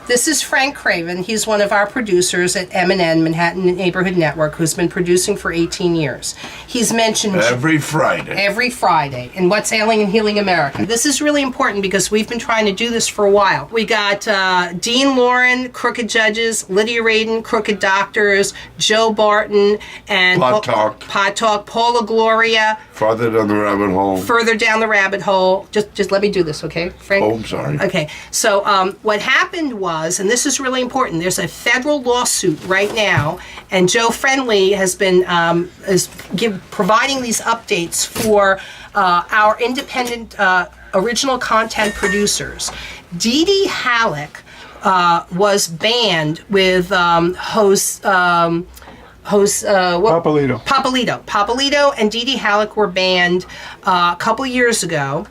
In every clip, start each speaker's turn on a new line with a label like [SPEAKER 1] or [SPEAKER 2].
[SPEAKER 1] This is Frank Craven. He's one of our producers at MNN, Manhattan Neighborhood Network, who's been producing for 18 years. He's mentioned
[SPEAKER 2] every Friday
[SPEAKER 1] in What's Ailing and Healing America. This is really important because we've been trying to do this for a while. We got Dean Loren, crooked judges, Lidya Radin, crooked doctors, Joe Barton, and
[SPEAKER 2] Pot Talk,
[SPEAKER 1] Paula Gloria.
[SPEAKER 2] Further down the rabbit hole.
[SPEAKER 1] Just let me do this, okay, Frank?
[SPEAKER 2] Oh, I'm sorry.
[SPEAKER 1] Okay, so what happened was, and this is really important, there's a federal lawsuit right now, and Joe Friendly has been providing these updates for our independent original content producers. Dee Dee Halleck was banned with Papoleto and Dee Dee Halleck were banned a couple years ago.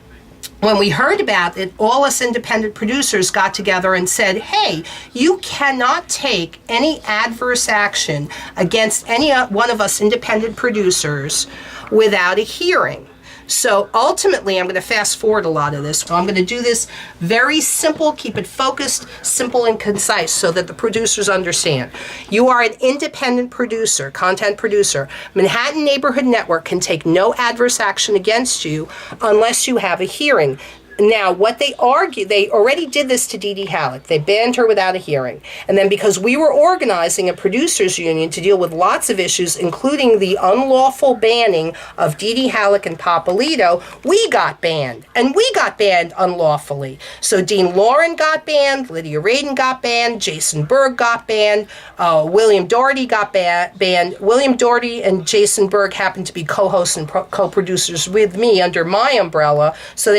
[SPEAKER 1] When we heard about it, all us independent producers got together and said, hey, you cannot take any adverse action against any one of us independent producers without a hearing. So ultimately, I'm going to fast forward a lot of this. So I'm going to do this very simple, keep it focused, simple and concise so that the producers understand. You are an independent producer, content producer. Manhattan Neighborhood Network can take no adverse action against you unless you have a hearing. Now, what they argue, they already did this to Dee Dee Halleck. They banned her without a hearing. And then because we were organizing a producers union to deal with lots of issues, including the unlawful banning of Dee Dee Halleck and Papoleto, we got banned. And we got banned unlawfully. So Dean Loren got banned, Lidya Radin got banned, Jayson Burg got banned, William Dorrity got banned. William Dorrity and Jayson Burg happened to be co-hosts and co-producers with me under my umbrella. So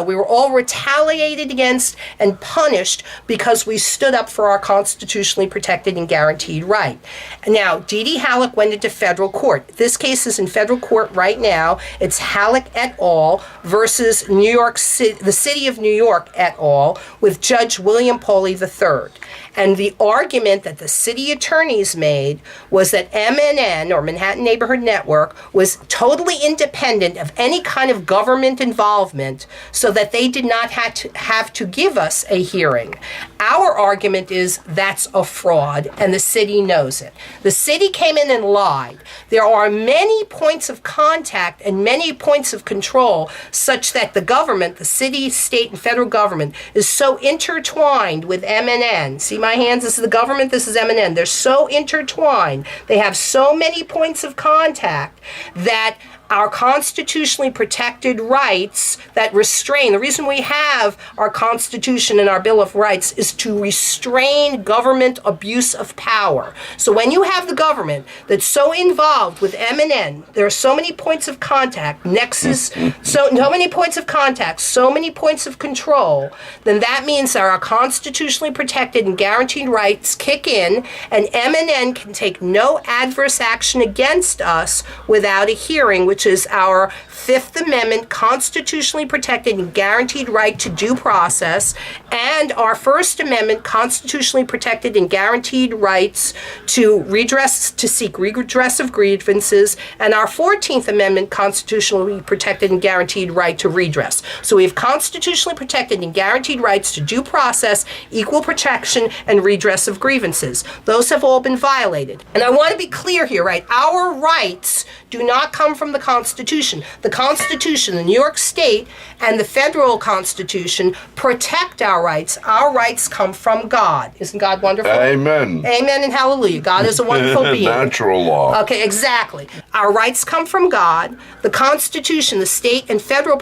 [SPEAKER 1] we were all retaliated against and punished because we stood up for our constitutionally protected and guaranteed right. Now, Dee Dee Halleck went into federal court. This case is in federal court right now. It's Halleck et al. Versus New York City, the City of New York et al. With Judge William Pauley III. And the argument that the city attorneys made was that MNN, or Manhattan Neighborhood Network, was totally independent of any kind of government involvement so that they did not have to give us a hearing. Our argument is that's a fraud, and the city knows it. The city came in and lied. There are many points of contact and many points of control such that the government, the city, state, and federal government, is so intertwined with MNN. See my hands? This is the government, this is MNN. They're so intertwined. They have so many points of contact that our constitutionally protected rights that restrain, the reason we have our Constitution and our Bill of Rights is to restrain government abuse of power. So when you have the government that's so involved with MNN, there are so many points of contact, nexus, so many points of contact, so many points of control, then that means that our constitutionally protected and guaranteed rights kick in, and MNN can take no adverse action against us without a hearing, which is our Fifth Amendment constitutionally protected and guaranteed right to due process, and our First Amendment constitutionally protected and guaranteed rights to seek redress of grievances, and our 14th Amendment constitutionally protected and guaranteed right to redress. So we have constitutionally protected and guaranteed rights to due process, equal protection, and redress of grievances. Those have all been violated. And I want to be clear here, right? Our rights do not come from the Constitution. The Constitution, the New York State, and the federal Constitution protect our rights. Our rights come from God. Isn't God wonderful?
[SPEAKER 2] Amen.
[SPEAKER 1] Amen and hallelujah. God is a wonderful being.
[SPEAKER 2] Natural law.
[SPEAKER 1] Okay, exactly. Our rights come from God. The Constitution, the state and federal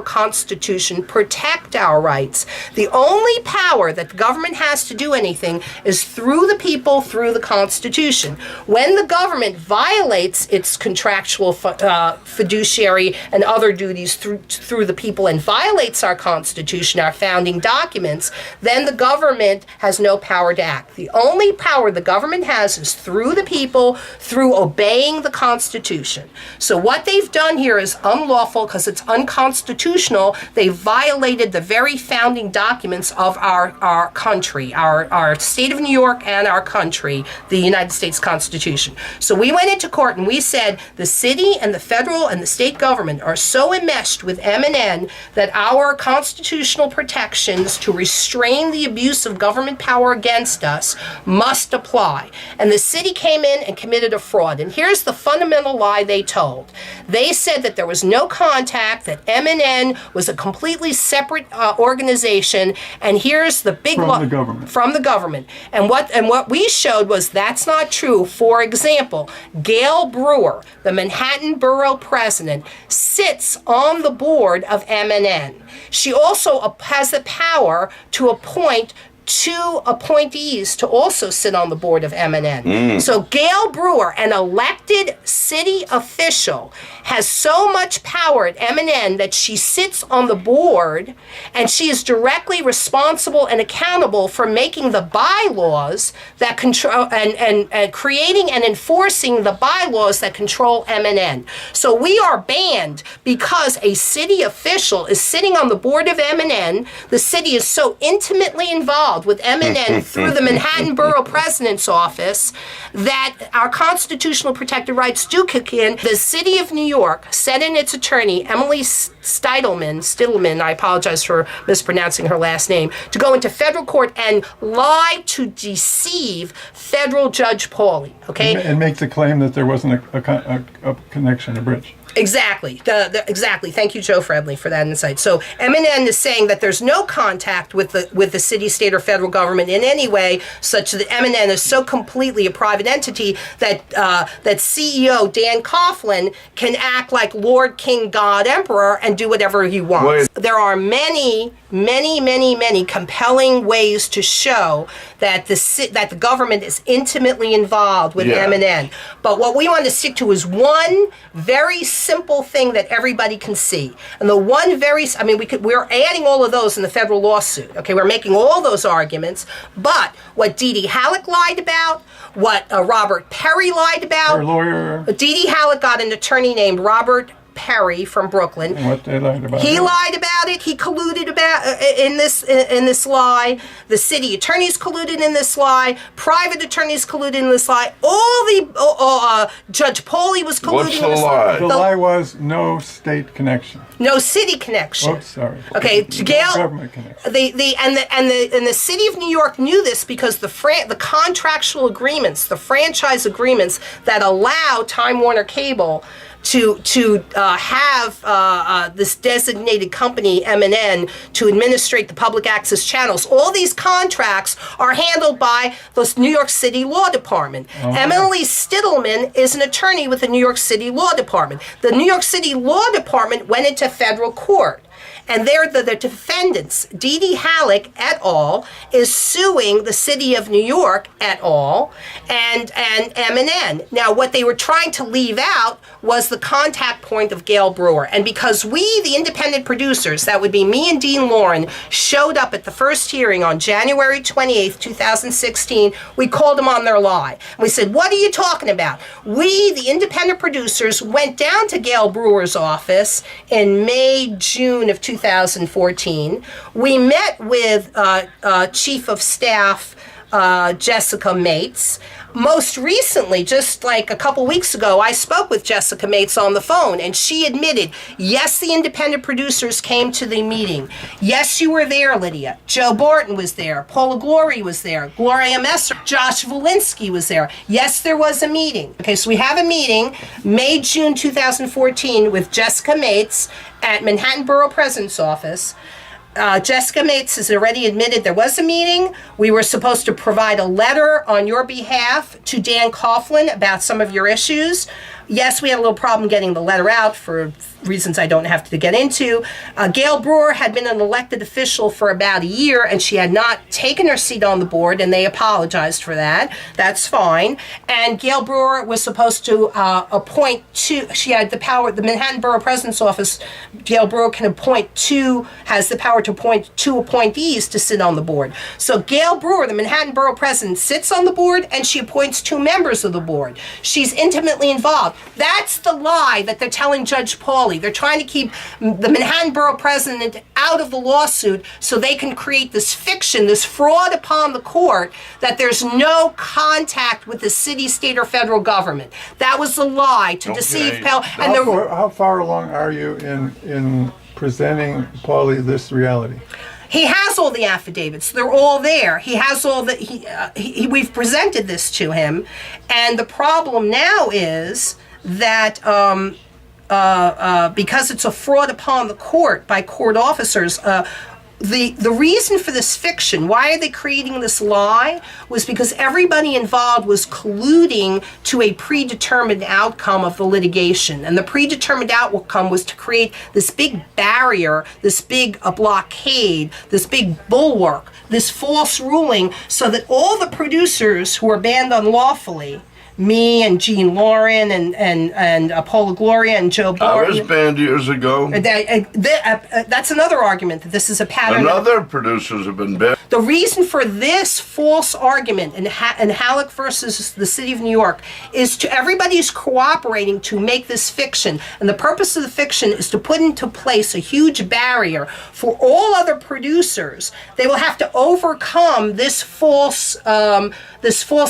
[SPEAKER 1] Constitution protect our rights. The only power that the government has to do anything is through the people, through the Constitution. When the government violates its contractual fiduciary and other duties through the people and violates our Constitution, our founding documents, then the government has no power to act. The only power the government has is through the people, through obeying the Constitution. So what they've done here is unlawful because it's unconstitutional. They violated the very founding documents of our country, our state of New York and our country, the United States Constitution. So we went into court and we said the city and the federal and the state government are so enmeshed with MNN that our constitutional protections to restrain the abuse of government power against us must apply. And the city came in and committed a fraud. And here's the fundamental lie they told. They said that there was no contact, that MNN was a completely separate organization, and here's the big
[SPEAKER 3] from the government.
[SPEAKER 1] From the government. And what we showed was that's not true. For example, Gail Brewer, the Manhattan Borough president, sits on the board of MNN. She also has the power to appoint 2 appointees to also sit on the board of MNN. So Gail Brewer, an elected city official, has so much power at MNN that she sits on the board, and she is directly responsible and accountable for making the bylaws that control and creating and enforcing the bylaws that control MNN. So we are banned because a city official is sitting on the board of MNN. The city is so intimately involved with MNN through the Manhattan Borough President's Office that our constitutional protected rights do kick in. The city of New York sent in its attorney, Emily Stittleman, I apologize for mispronouncing her last name, to go into federal court and lie to deceive federal Judge Pauly, okay?
[SPEAKER 3] And make the claim that there wasn't a connection, a bridge.
[SPEAKER 1] Exactly. Exactly. Thank you, Joe Fredley, for that insight. So MNN is saying that there's no contact with the city, state, or federal government in any way, such that MNN is so completely a private entity that CEO Dan Coughlin can act like Lord, King, God, Emperor and do whatever he wants. There are many compelling ways to show that the government is intimately involved with MNN. But what we want to stick to is one very simple thing that everybody can see. And the one we're adding all of those in the federal lawsuit. Okay, we're making all those arguments. But what Dee Dee Halleck lied about, what Robert Perry lied about.
[SPEAKER 3] Our lawyer.
[SPEAKER 1] Dee Dee Halleck got an attorney named Robert Perry from Brooklyn.
[SPEAKER 3] And what they lied about.
[SPEAKER 1] He lied about it. He colluded in this lie. The city attorneys colluded in this lie. Private attorneys colluded in this lie. Judge Pauly was colluding in this lie.
[SPEAKER 3] The lie was no state connection.
[SPEAKER 1] No city connection.
[SPEAKER 3] Oops, sorry.
[SPEAKER 1] Okay, Gail.
[SPEAKER 3] Government connection.
[SPEAKER 1] The city of New York knew this because the contractual agreements, the franchise agreements that allow Time Warner Cable to have this designated company, MNN, to administrate the public access channels. All these contracts are handled by the New York City Law Department. Emily Stittleman is an attorney with the New York City Law Department. The New York City Law Department went into federal court. And they're the defendants. Dee Dee Halleck et al. Is suing the city of New York et al. and MNN. Now, what they were trying to leave out was the contact point of Gail Brewer. And because we, the independent producers, that would be me and Dean Loren, showed up at the first hearing on January 28th, 2016, we called them on their lie. And we said, what are you talking about? We, the independent producers, went down to Gail Brewer's office in May, June of 2014. We met with Chief of Staff Jessica Mates. Most recently, just like a couple weeks ago, I spoke with Jessica Mates on the phone, and she admitted, yes, the independent producers came to the meeting. Yes, you were there, Lidya. Joe Barton was there. Paula Gloria was there. Gloria Messer. Josh Walensky was there. Yes, there was a meeting. Okay, so we have a meeting, May, June 2014, with Jessica Mates at Manhattan Borough President's Office. Jessica Mates has already admitted there was a meeting. We were supposed to provide a letter on your behalf to Dan Coughlin about some of your issues. Yes, we had a little problem getting the letter out for reasons I don't have to get into. Gail Brewer had been an elected official for about a year, and she had not taken her seat on the board, and they apologized for that. That's fine. And Gail Brewer was supposed to appoint two. She had the power. The Manhattan Borough President's Office, Gail Brewer can has the power to appoint 2 appointees to sit on the board. So Gail Brewer, the Manhattan Borough President, sits on the board, and she appoints 2 members of the board. She's intimately involved. That's the lie that they're telling Judge Pauly. They're trying to keep the Manhattan Borough President out of the lawsuit so they can create this fiction, this fraud upon the court that there's no contact with the city, state, or federal government. That was the lie to deceive Pell. And
[SPEAKER 3] How far along are you in presenting Pauly this reality?
[SPEAKER 1] He has all the affidavits. They're all there. He has all the. We've presented this to him, and the problem now is that because it's a fraud upon the court by court officers. The reason for this fiction, why are they creating this lie, was because everybody involved was colluding to a predetermined outcome of the litigation. And the predetermined outcome was to create this big barrier, this big blockade, this big bulwark, this false ruling, so that all the producers who are banned unlawfully, me and Loren and Paula Gloria and Joe Barton.
[SPEAKER 2] I was banned years ago.
[SPEAKER 1] That's another argument, that this is a pattern.
[SPEAKER 2] And other producers have been banned.
[SPEAKER 1] The reason for this false argument in Halleck versus the City of New York is everybody's cooperating to make this fiction. And the purpose of the fiction is to put into place a huge barrier for all other producers. They will have to overcome this false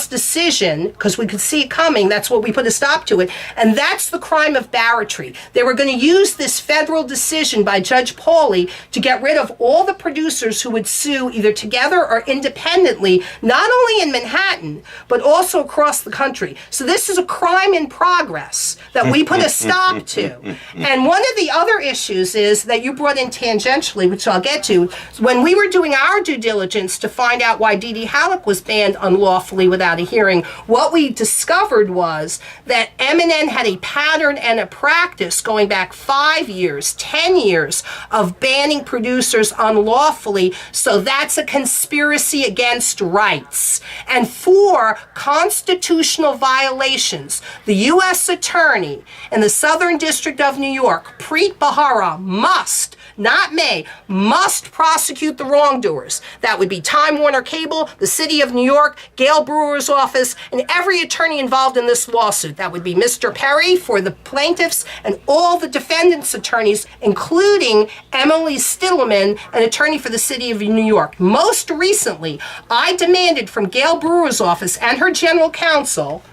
[SPEAKER 1] decision, because we could see it coming. That's what we put a stop to it. And that's the crime of barratry. They were going to use this federal decision by Judge Pauly to get rid of all the producers who would sue either together or independently, not only in Manhattan, but also across the country. So this is a crime in progress that we put a stop to. And one of the other issues is that you brought in tangentially, which I'll get to, when we were doing our due diligence to find out why Dee Dee Halleck was banned unlawfully without a hearing, what we discovered was that MNN had a pattern and a practice going back 5 years, 10 years of banning producers unlawfully. So that's a conspiracy against rights. And for constitutional violations, the U.S. Attorney in the Southern District of New York, Preet Bharara, must, not may, must prosecute the wrongdoers. That would be Time Warner Cable, the City of New York, Gail Brewer's office, and every attorney involved in this lawsuit. That would be Mr. Perry for the plaintiffs and all the defendants' attorneys, including Emily Stittleman, an attorney for the City of New York. Most recently, I demanded from Gail Brewer's office and her general counsel,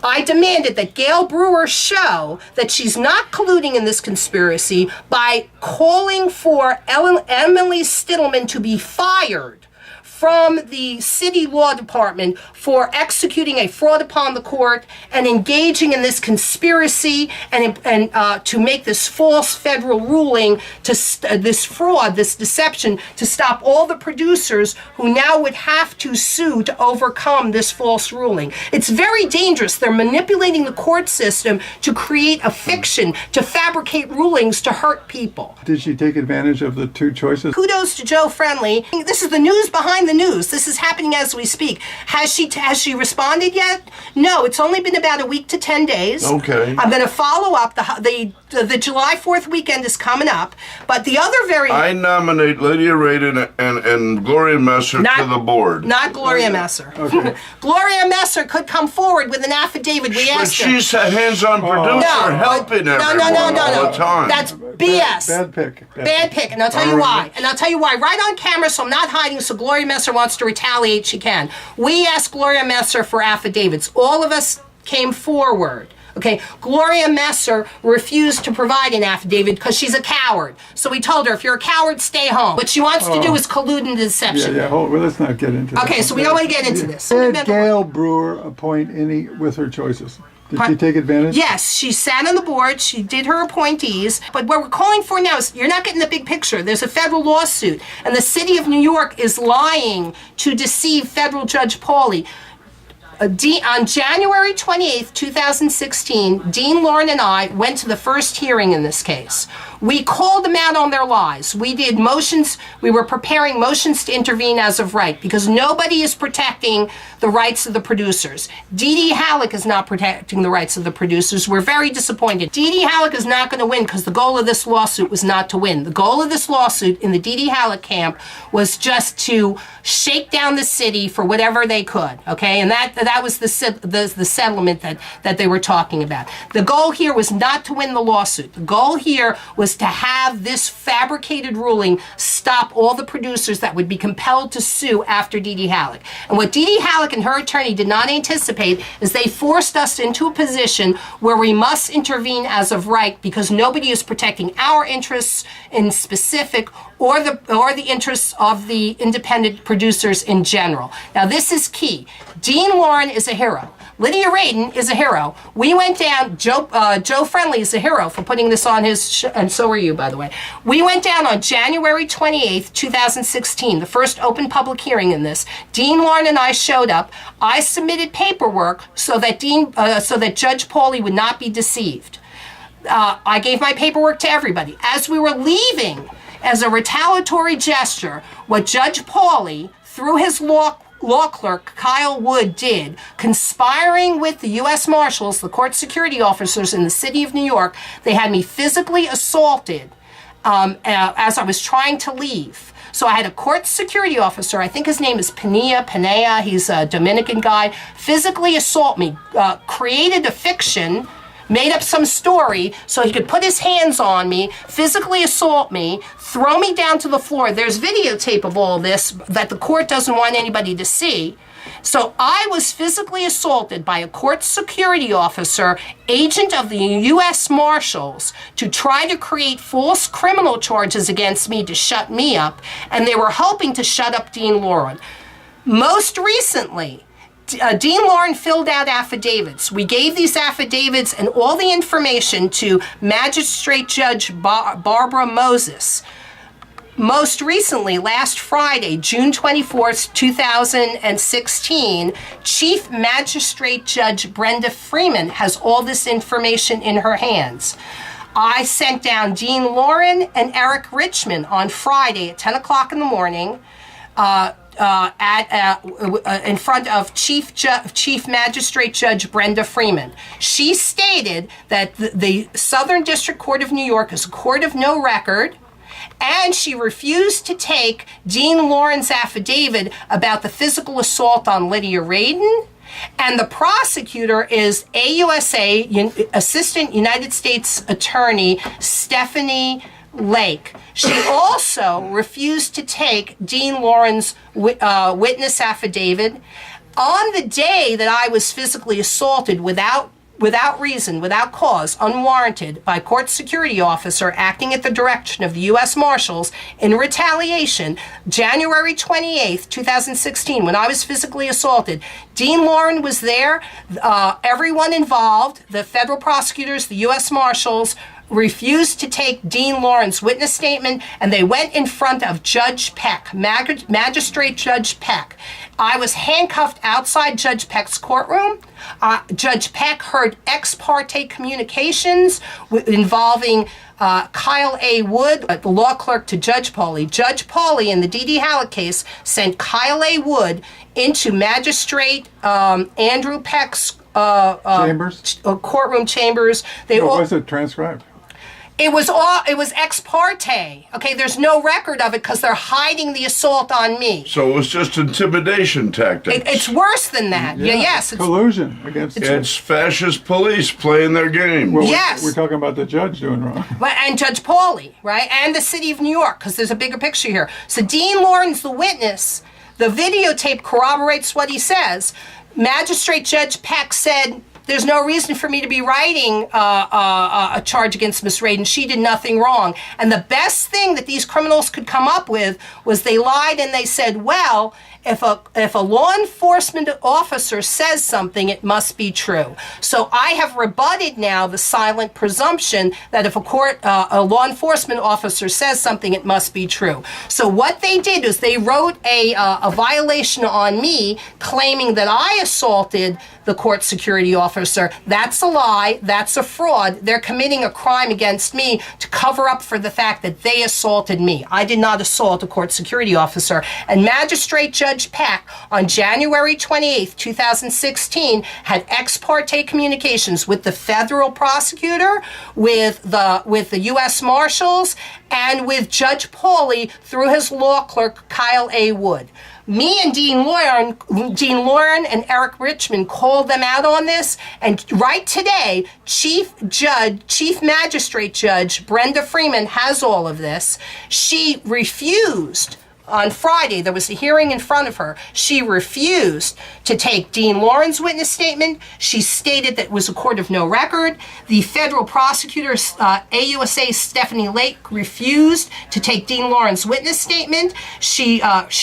[SPEAKER 1] I demanded that Gail Brewer show that she's not colluding in this conspiracy by calling for Emily Stittleman to be fired from the city law department for executing a fraud upon the court and engaging in this conspiracy and to make this false federal ruling, to this fraud, this deception, to stop all the producers who now would have to sue to overcome this false ruling. It's very dangerous. They're manipulating the court system to create a fiction, to fabricate rulings to hurt people.
[SPEAKER 3] Did she take advantage of the two choices?
[SPEAKER 1] Kudos to Joe Friendly. This is the news behind the news. This is happening as we speak. Has she responded yet? No, it's only been about a week to 10 days.
[SPEAKER 2] Okay.
[SPEAKER 1] I'm going to follow up. The July 4th weekend is coming up. But the other
[SPEAKER 2] I nominate Lidya Radin and Gloria Messer to the board.
[SPEAKER 1] Not Gloria Messer.
[SPEAKER 3] Okay.
[SPEAKER 1] Gloria Messer could come forward with an affidavit. We
[SPEAKER 2] But
[SPEAKER 1] asked her.
[SPEAKER 2] she's a hands-on producer helping everyone all the time.
[SPEAKER 1] That's BS.
[SPEAKER 3] Bad pick.
[SPEAKER 1] Bad pick, and I'll tell you why. And I'll tell you why. Right on camera, so I'm not hiding, so Gloria Messer wants to retaliate, she can. We asked Gloria Messer for affidavits. All of us came forward. Okay, Gloria Messer refused to provide an affidavit because she's a coward. So we told her, if you're a coward, stay home. What she wants to do is collude in deception.
[SPEAKER 3] Well, let's not get into that.
[SPEAKER 1] Okay, so we don't want to get into this.
[SPEAKER 3] Did Gail Brewer appoint any with her choices? Did she take advantage?
[SPEAKER 1] Yes, she sat on the board, she did her appointees, but what we're calling for now is, you're not getting the big picture. There's a federal lawsuit, and the City of New York is lying to deceive federal Judge Pauly. On January 28th, 2016, Dean Loren and I went to the first hearing in this case. We called them out on their lies. We did motions. We were preparing motions to intervene as of right because nobody is protecting the rights of the producers. Dee Dee Halleck is not protecting the rights of the producers. We're very disappointed. Dee Dee Halleck is not going to win because the goal of this lawsuit was not to win. The goal of this lawsuit in the Dee Dee Halleck camp was just to shake down the city for whatever they could, okay? And that was the settlement that they were talking about. The goal here was not to win the lawsuit. The goal here was to have this fabricated ruling stop all the producers that would be compelled to sue after Dee Dee Halleck. And what Dee Dee Halleck and her attorney did not anticipate is they forced us into a position where we must intervene as of right because nobody is protecting our interests in specific or the interests of the independent producers in general. Now this is key. Dean Loren is a hero. Lidya Radin is a hero. We went down, Joe Friendly is a hero for putting this on his, and so are you, by the way. We went down on January 28th, 2016, the first open public hearing in this. Dean Loren and I showed up. I submitted paperwork so that Judge Pauly would not be deceived. I gave my paperwork to everybody. As we were leaving, as a retaliatory gesture, what Judge Pauly, through his law clerk, Kyle Wood, did, conspiring with the U.S. Marshals, the court security officers in the city of New York, they had me physically assaulted as I was trying to leave. So I had a court security officer, I think his name is Pinea, he's a Dominican guy, physically assault me, created a fiction, made up some story so he could put his hands on me, physically assault me, throw me down to the floor. There's videotape of all this that the court doesn't want anybody to see. So I was physically assaulted by a court security officer, agent of the U.S. Marshals, to try to create false criminal charges against me to shut me up, and they were hoping to shut up Dean Loren. Most recently, Dean Loren filled out affidavits. We gave these affidavits and all the information to Magistrate Judge Barbara Moses. Most recently, last Friday, June 24th, 2016, Chief Magistrate Judge Brenda Freeman has all this information in her hands. I sent down Dean Loren and Eric Richmond on Friday at 10 o'clock in the morning in front of Chief Magistrate Judge Brenda Freeman. She stated that the Southern District Court of New York is a court of no record, and she refused to take Dean Loren's affidavit about the physical assault on Lidya Radin, and the prosecutor is AUSA Assistant United States Attorney Stephanie Lake. She also refused to take Dean Loren's witness affidavit. On the day that I was physically assaulted without reason, without cause, unwarranted, by a court security officer acting at the direction of the U.S. Marshals in retaliation, January 28th, 2016, when I was physically assaulted, Dean Loren was there. Everyone involved, the federal prosecutors, the U.S. Marshals, refused to take Dean Loren's witness statement, and they went in front of Judge Peck, Magistrate Judge Peck. I was handcuffed outside Judge Peck's courtroom. Judge Peck heard ex parte communications involving Kyle A. Wood, the law clerk to Judge Pauly. Judge Pauly, in the Dee Dee Halleck case, sent Kyle A. Wood into Magistrate Andrew Peck's courtroom chambers.
[SPEAKER 3] Was it transcribed?
[SPEAKER 1] It was ex parte. Okay, there's no record of it because they're hiding the assault on me.
[SPEAKER 2] So it was just intimidation tactics.
[SPEAKER 1] It's worse than that. Yes. It's
[SPEAKER 3] collusion against.
[SPEAKER 2] It's fascist police playing their game.
[SPEAKER 3] Well,
[SPEAKER 1] yes.
[SPEAKER 3] We're talking about the judge doing wrong.
[SPEAKER 1] And Judge Pauly, right? And the city of New York, because there's a bigger picture here. So Dean Loren's the witness. The videotape corroborates what he says. Magistrate Judge Peck said, there's no reason for me to be writing a charge against Miss Radin. She did nothing wrong. And the best thing that these criminals could come up with was they lied and they said, well, if a law enforcement officer says something, it must be true. So I have rebutted now the silent presumption that if a law enforcement officer says something, it must be true. So what they did is they wrote a violation on me, claiming that I assaulted the court security officer. That's a lie. That's a fraud. They're committing a crime against me to cover up for the fact that they assaulted me. I did not assault a court security officer. And Magistrate Judge Peck, on January 28th, 2016, had ex parte communications with the federal prosecutor, with the U.S. Marshals, and with Judge Pauly through his law clerk, Kyle A. Wood. Me and Dean Loren and Eric Richmond called them out on this, and right today, Chief Magistrate Judge Brenda Freeman has all of this. She refused. On Friday, there was a hearing in front of her. She refused to take Dean Loren's witness statement. She stated that it was a court of no record. The federal prosecutor, AUSA Stephanie Lake, refused to take Dean Loren's witness statement. She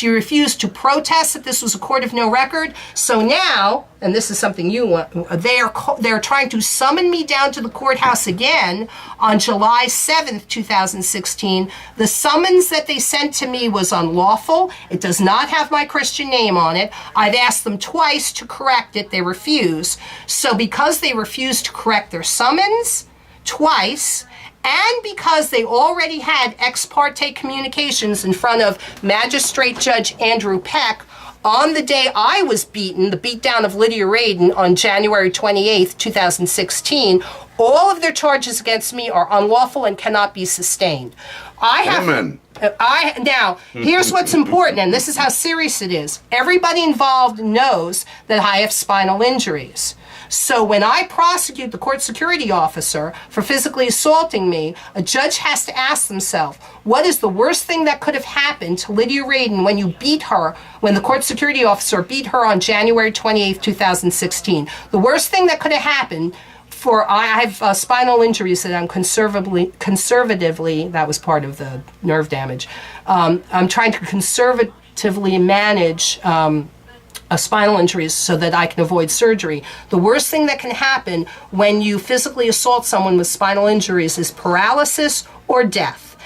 [SPEAKER 1] refused to protest that this was a court of no record. So now, and this is something you want, they're trying to summon me down to the courthouse again on July 7th, 2016. The summons that they sent to me was unlawful. It does not have my Christian name on it. I've asked them twice to correct it. They refuse. So because they refuse to correct their summons twice, and because they already had ex parte communications in front of Magistrate Judge Andrew Peck on the day I was beaten, the beatdown of Lidya Radin on January 28th, 2016, all of their charges against me are unlawful and cannot be sustained.
[SPEAKER 2] Amen.
[SPEAKER 1] Now, here's what's important, and this is how serious it is. Everybody involved knows that I have spinal injuries. So when I prosecute the court security officer for physically assaulting me, a judge has to ask themselves, what is the worst thing that could have happened to Lidya Radin when you beat her, when the court security officer beat her on January 28th, 2016? The worst thing that could have happened I have spinal injuries that I'm conservatively, that was part of the nerve damage. I'm trying to conservatively manage spinal injuries so that I can avoid surgery. The worst thing that can happen when you physically assault someone with spinal injuries is paralysis or death.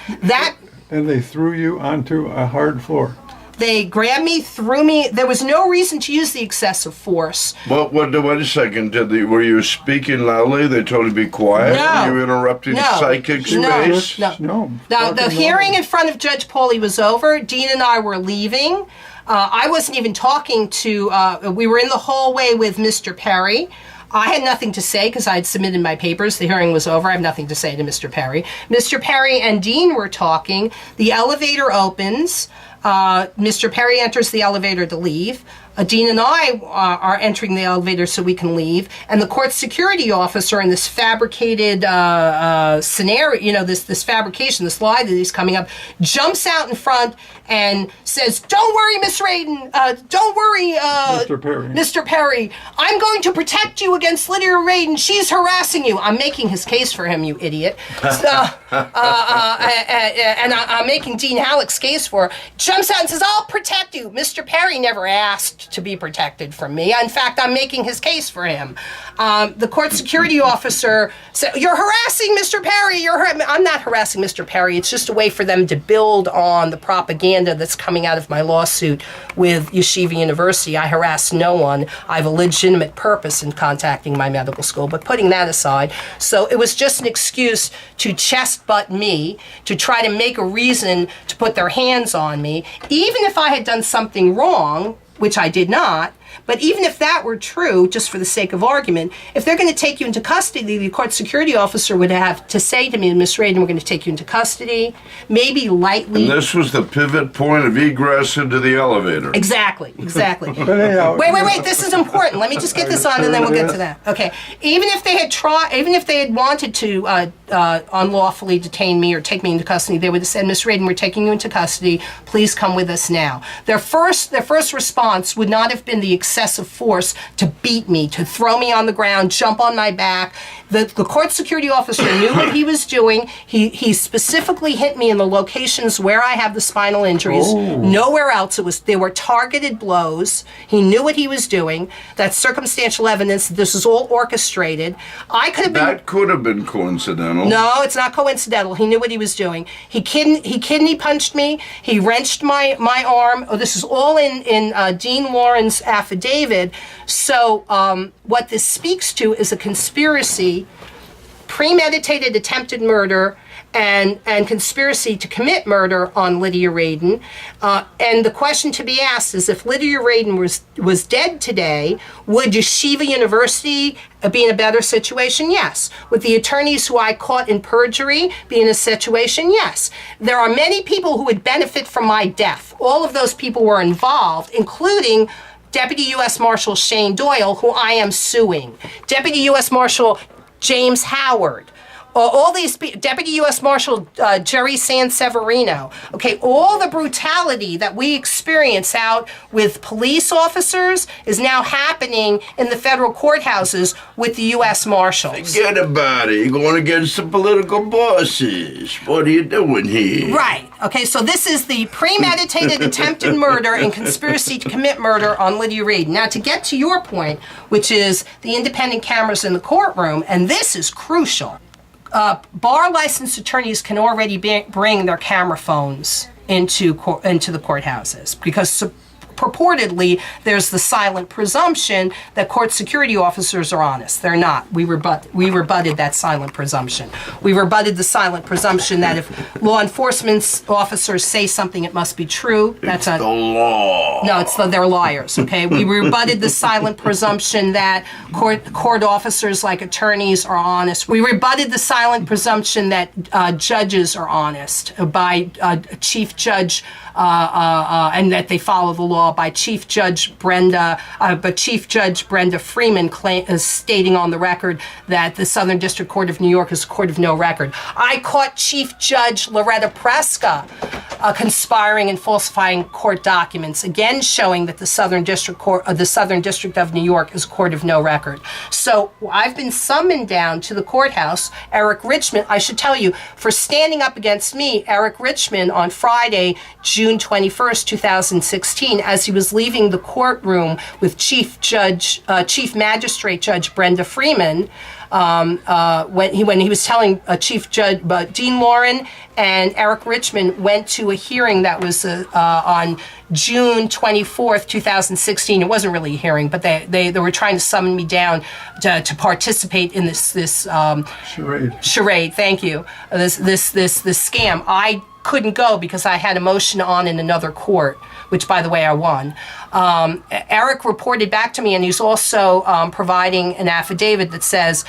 [SPEAKER 3] And they threw you onto a hard floor.
[SPEAKER 1] They grabbed me, threw me. There was no reason to use the excessive force.
[SPEAKER 2] Well, wait a second. Were you speaking loudly? They told you to be quiet?
[SPEAKER 1] No.
[SPEAKER 2] Were you interrupting psychic space?
[SPEAKER 3] No.
[SPEAKER 1] The hearing in front of Judge Pauly was over. Dean and I were leaving. I wasn't even talking to, we were in the hallway with Mr. Perry. I had nothing to say because I had submitted my papers. The hearing was over. I have nothing to say to Mr. Perry. Mr. Perry and Dean were talking. The elevator opens. Mr. Perry enters the elevator to leave. Dean and I are entering the elevator so we can leave. And the court security officer in this fabricated scenario, this fabrication, this lie that he's coming up, jumps out in front and says, "Don't worry, Miss Radin. Don't worry, Mr. Perry. I'm going to protect you against Lidya Radin. She's harassing you." I'm making his case for him, you idiot. And I'm making Dean Halleck's case for her. Jumps out and says, "I'll protect you." Mr. Perry never asked to be protected from me. In fact, I'm making his case for him. The court security officer said, "You're harassing Mr. Perry. I'm not harassing Mr. Perry. It's just a way for them to build on the propaganda that's coming out of my lawsuit with Yeshiva University. I harass no one. I have a legitimate purpose in contacting my medical school." But putting that aside, so it was just an excuse to chest butt me, to try to make a reason to put their hands on me. Even if I had done something wrong, which I did not, but even if that were true, just for the sake of argument, if they're going to take you into custody, the court security officer would have to say to me, "Miss Radin, we're going to take you into custody," maybe lightly.
[SPEAKER 2] And this was the pivot point of egress into the elevator.
[SPEAKER 1] Exactly.
[SPEAKER 3] But anyhow,
[SPEAKER 1] Wait, this is important. Let me just get this on and then we'll get to that. Okay. Even if they had wanted to unlawfully detain me or take me into custody, they would have said, "Miss Radin, we're taking you into custody. Please come with us now." Their first response would not have been the excessive force to beat me, to throw me on the ground, jump on my back. The court security officer knew what he was doing. He specifically hit me in the locations where I have the spinal injuries. Nowhere else. They were targeted blows. He knew what he was doing. That's circumstantial evidence. This is all orchestrated.
[SPEAKER 2] That could have been coincidental.
[SPEAKER 1] No, it's not coincidental. He knew what he was doing. He kidney punched me. He wrenched my arm. Oh, this is all in Dean Loren's affidavit. So what this speaks to is a conspiracy, premeditated attempted murder, and conspiracy to commit murder on Lidya Radin. And the question to be asked is, if Lidya Radin was dead today, would Yeshiva University be in a better situation? Yes. Would the attorneys who I caught in perjury be in a situation? Yes. There are many people who would benefit from my death. All of those people were involved, including Deputy U.S. Marshal Shane Doyle, who I am suing. Deputy U.S. Marshal James Howard. All these Deputy U.S. Marshal Jerry Sanseverino. Okay, all the brutality that we experience out with police officers is now happening in the federal courthouses with the U.S. Marshals.
[SPEAKER 2] Forget about it. You're going against the political bosses. What are you doing here?
[SPEAKER 1] Right. Okay, so this is the premeditated attempted murder and conspiracy to commit murder on Lidya Radin. Now, to get to your point, which is the independent cameras in the courtroom, and this is crucial. Bar licensed attorneys can already bring their camera phones into the courthouses because purportedly there's the silent presumption that court security officers are honest. They're not. We rebutted that silent presumption. We rebutted the silent presumption that if law enforcement officers say something, it must be true. That's
[SPEAKER 2] the law.
[SPEAKER 1] No, they're liars. Okay, we rebutted the silent presumption that court officers, like attorneys, are honest. We rebutted the silent presumption that judges are honest by Chief Judge and that they follow the law by Chief Judge Brenda Freeman stating on the record that the Southern District Court of New York is a court of no record. I caught Chief Judge Loretta Preska conspiring and falsifying court documents, again showing that the Southern District of New York is a court of no record. So I've been summoned down to the courthouse. Eric Richmond, I should tell you, for standing up against me, Eric Richmond on Friday, June 21st, 2016, as he was leaving the courtroom with Chief Magistrate Judge Brenda Freeman, when he was telling Chief Judge Dean Loren and Eric Richmond went to a hearing that was on June 24th, 2016. It wasn't really a hearing, but they were trying to summon me down to participate in this charade. Thank you. This scam. I couldn't go because I had a motion on in another court, which, by the way, I won. Eric reported back to me, and he's also providing an affidavit that says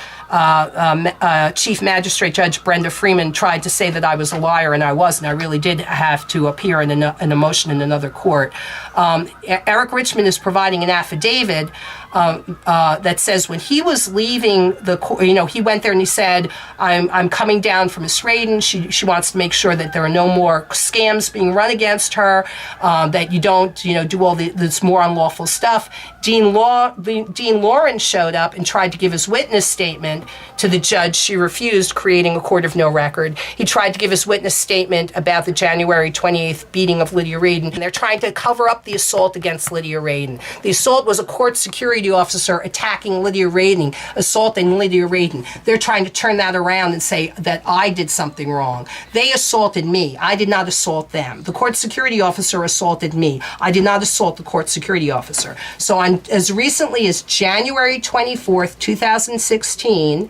[SPEAKER 1] Chief Magistrate Judge Brenda Freeman tried to say that I was a liar, and I wasn't. I really did have to appear in a motion in another court. Eric Richmond is providing an affidavit that says when he was leaving the court, he went there and he said, I'm coming down from Miss Radin. She wants to make sure that there are no more scams being run against her, that you don't, do all this more unlawful stuff. Dean Loren showed up and tried to give his witness statement to the judge. She refused, creating a court of no record. He tried to give his witness statement about the January 28th beating of Lidya Radin, and they're trying to cover up the assault against Lidya Radin. The assault was a court security officer attacking Lidya Radin, assaulting Lidya Radin. They're trying to turn that around and say that I did something wrong. They assaulted me. I did not assault them. The court security officer assaulted me. I did not assault the court security officer. So as recently as January 24th, 2016,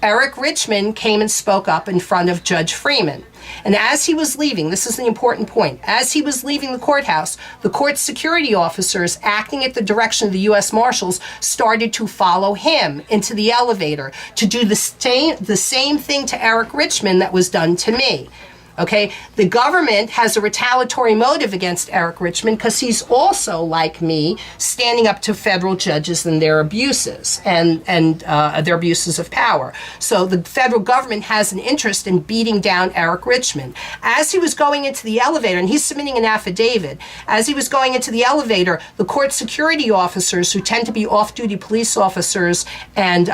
[SPEAKER 1] Eric Richmond came and spoke up in front of Judge Freeman. And as he was leaving, this is the important point, as he was leaving the courthouse, the court security officers acting at the direction of the U.S. Marshals started to follow him into the elevator to do the same thing to Eric Richmond that was done to me. Okay, the government has a retaliatory motive against Eric Richmond because he's also, like me, standing up to federal judges and their abuses and their abuses of power. So the federal government has an interest in beating down Eric Richmond. As he was going into the elevator, and he's submitting an affidavit, as he was going into the elevator, the court security officers, who tend to be off-duty police officers and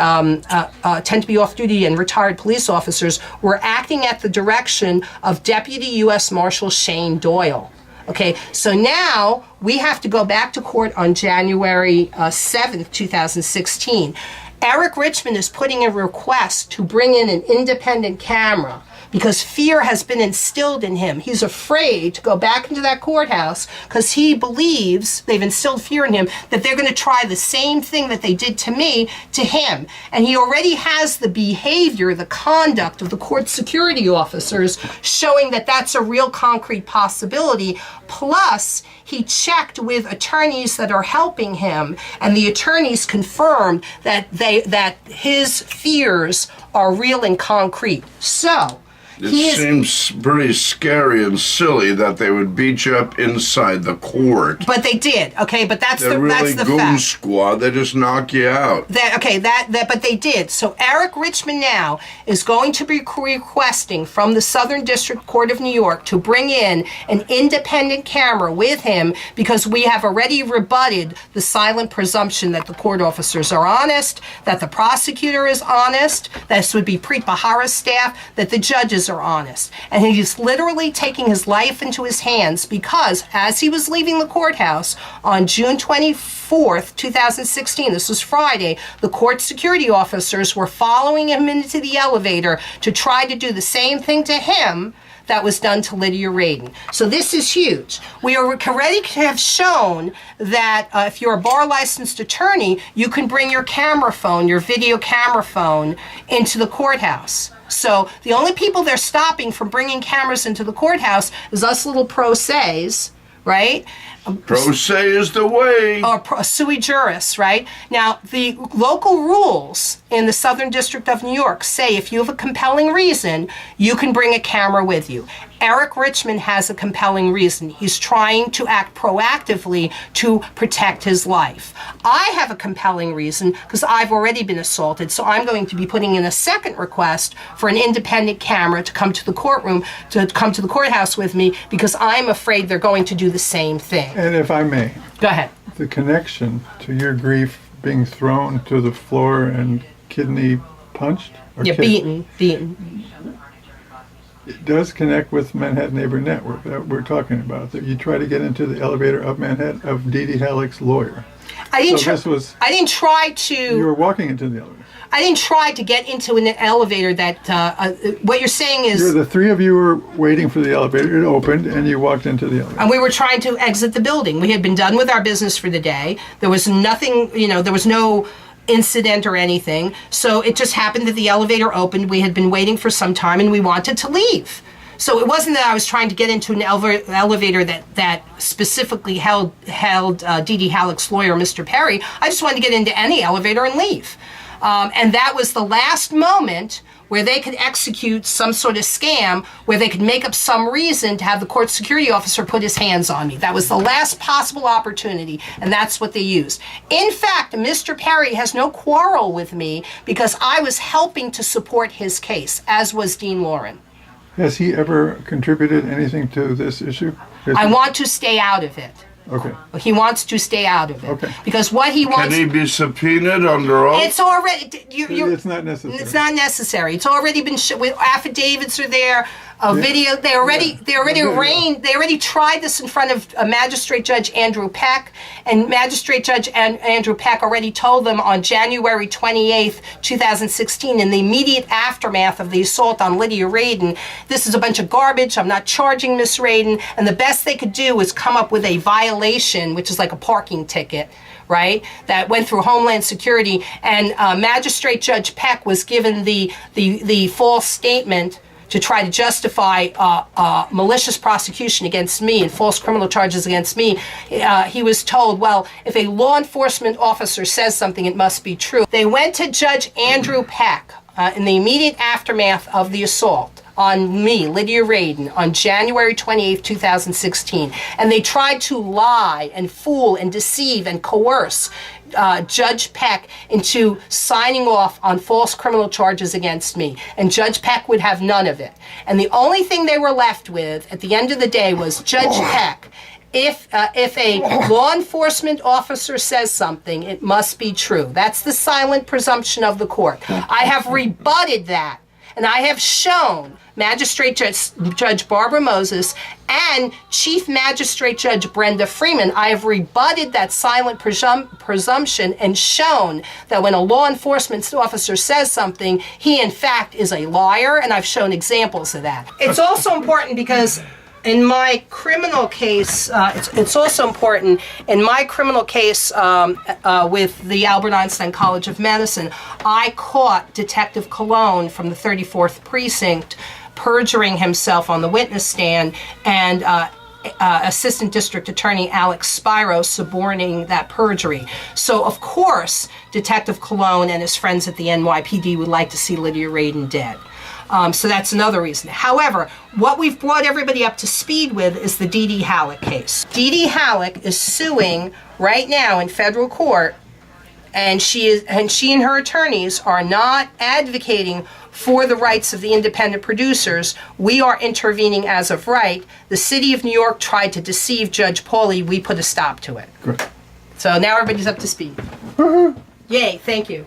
[SPEAKER 1] tend to be off-duty and retired police officers, were acting at the direction of Deputy U.S. Marshal Shane Doyle. Okay, so now we have to go back to court on January 7th, 2016. Eric Richmond is putting a request to bring in an independent camera because fear has been instilled in him. He's afraid to go back into that courthouse because he believes, they've instilled fear in him, that they're going to try the same thing that they did to me to him. And he already has the behavior, the conduct of the court security officers showing that that's a real concrete possibility. Plus, he checked with attorneys that are helping him, and the attorneys confirmed that his fears are real and concrete. So,
[SPEAKER 2] it seems pretty scary and silly that they would beat you up inside the court.
[SPEAKER 1] But they did, okay? But that's
[SPEAKER 2] They're really
[SPEAKER 1] the
[SPEAKER 2] goon
[SPEAKER 1] fact.
[SPEAKER 2] squad. They just knock you out.
[SPEAKER 1] But they did. So Eric Richmond now is going to be requesting from the Southern District Court of New York to bring in an independent camera with him because we have already rebutted the silent presumption that the court officers are honest, that the prosecutor is honest, that this would be Preet Bharara's staff, that the judges are honest. And he's literally taking his life into his hands because as he was leaving the courthouse on June 24th, 2016, this was Friday, the court security officers were following him into the elevator to try to do the same thing to him that was done to Lidya Radin. So this is huge. We already have shown that if you're a bar licensed attorney, you can bring your camera phone, your video camera phone, into the courthouse. So the only people they're stopping from bringing cameras into the courthouse is us little pro se's, right?
[SPEAKER 2] Pro se is the way.
[SPEAKER 1] Or sui juris, right? Now, the local rules in the Southern District of New York say if you have a compelling reason, you can bring a camera with you. Eric Richmond has a compelling reason. He's trying to act proactively to protect his life. I have a compelling reason because I've already been assaulted, so I'm going to be putting in a second request for an independent camera to come to the courtroom, to come to the courthouse with me because I'm afraid they're going to do the same thing.
[SPEAKER 3] And if I may,
[SPEAKER 1] Go ahead.
[SPEAKER 3] the connection to your grief being thrown to the floor and kidney punched? Or
[SPEAKER 1] Beaten.
[SPEAKER 3] It does connect with Manhattan Neighbor Network that we're talking about. That you try to get into the elevator of Manhattan of Dee Dee Halleck's lawyer.
[SPEAKER 1] I didn't try
[SPEAKER 3] You were
[SPEAKER 1] to.
[SPEAKER 3] walking into the elevator.
[SPEAKER 1] I didn't try to get into an elevator that. What you're saying is.
[SPEAKER 3] The three of you were waiting for the elevator. It opened, and you walked into the elevator.
[SPEAKER 1] And we were trying to exit the building. We had been done with our business for the day. There was nothing, there was no incident or anything. So it just happened that the elevator opened. We had been waiting for some time and we wanted to leave. So it wasn't that I was trying to get into an elevator that specifically held Dee Dee Halleck's lawyer, Mr. Perry. I just wanted to get into any elevator and leave. And that was the last moment where they could execute some sort of scam, where they could make up some reason to have the court security officer put his hands on me. That was the last possible opportunity, and that's what they used. In fact, Mr. Perry has no quarrel with me because I was helping to support his case, as was Dean Loren.
[SPEAKER 3] Has he ever contributed anything to this issue?
[SPEAKER 1] I want to stay out of it.
[SPEAKER 3] Okay.
[SPEAKER 1] He wants to stay out of it.
[SPEAKER 3] Okay.
[SPEAKER 1] Because what he wants...
[SPEAKER 2] Can he be subpoenaed under oath?
[SPEAKER 1] It's already...
[SPEAKER 3] It's not necessary.
[SPEAKER 1] It's not necessary. It's already been... affidavits are there. Video. They already tried this in front of Magistrate Judge Andrew Peck, and Magistrate Judge Andrew Peck already told them on January 28th, 2016, in the immediate aftermath of the assault on Lidya Radin, this is a bunch of garbage. I'm not charging Miss Radin, and the best they could do is come up with a violation, which is like a parking ticket, right, that went through Homeland Security, and Magistrate Judge Peck was given the false statement to try to justify malicious prosecution against me and false criminal charges against me. He was told, well, if a law enforcement officer says something, it must be true. They went to Judge Andrew Peck in the immediate aftermath of the assault on me, Lidya Radin, on January 28, 2016. And they tried to lie and fool and deceive and coerce Judge Peck into signing off on false criminal charges against me. And Judge Peck would have none of it. And the only thing they were left with at the end of the day was Judge Peck. If a law enforcement officer says something, it must be true. That's the silent presumption of the court. I have rebutted that, and I have shown Magistrate Judge Barbara Moses and Chief Magistrate Judge Brenda Freeman, I have rebutted that silent presumption and shown that when a law enforcement officer says something, he in fact is a liar, and I've shown examples of that. It's also important because in my criminal case, it's also important, in my criminal case with the Albert Einstein College of Medicine, I caught Detective Coughlin from the 34th Precinct perjuring himself on the witness stand, and Assistant District Attorney Alex Spiro suborning that perjury. So, of course, Detective Coughlin and his friends at the NYPD would like to see Lidya Radin dead. So that's another reason. However, what we've brought everybody up to speed with is the Dee Dee Halleck case. Dee Dee Halleck is suing right now in federal court, and she and her attorneys are not advocating for the rights of the independent producers. We are intervening as of right. The city of New York tried to deceive Judge Pauly. We put a stop to it.
[SPEAKER 3] Good.
[SPEAKER 1] So now everybody's up to speed. Yay, thank you.